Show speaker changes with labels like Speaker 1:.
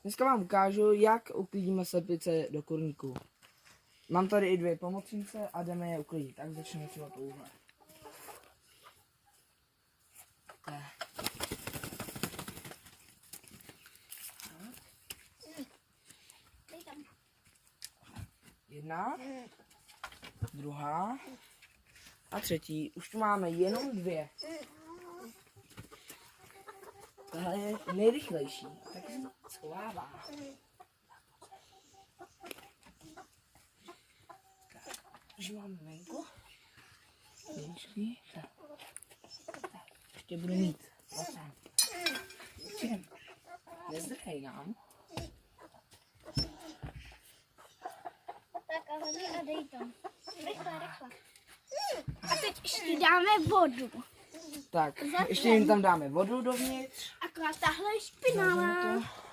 Speaker 1: Dneska vám ukážu, jak uklidíme slepice do kurníku. Mám tady i 2 pomocnice a jdeme je uklidit. Tak začneme třeba touhle. Jedna, druhá a třetí. Už tu máme jenom 2. Tohle je nejrychlejší, tak se schovává. Už máme venku. Tak, ještě budu mít. Nezdrhej nám.
Speaker 2: Tak a hodně a dej to. Rychle. A teď ještě dáme vodu.
Speaker 1: Tak, ještě jim tam dáme vodu dovnitř.
Speaker 2: Akorát tahle je špinavá.
Speaker 1: Zavřeme to.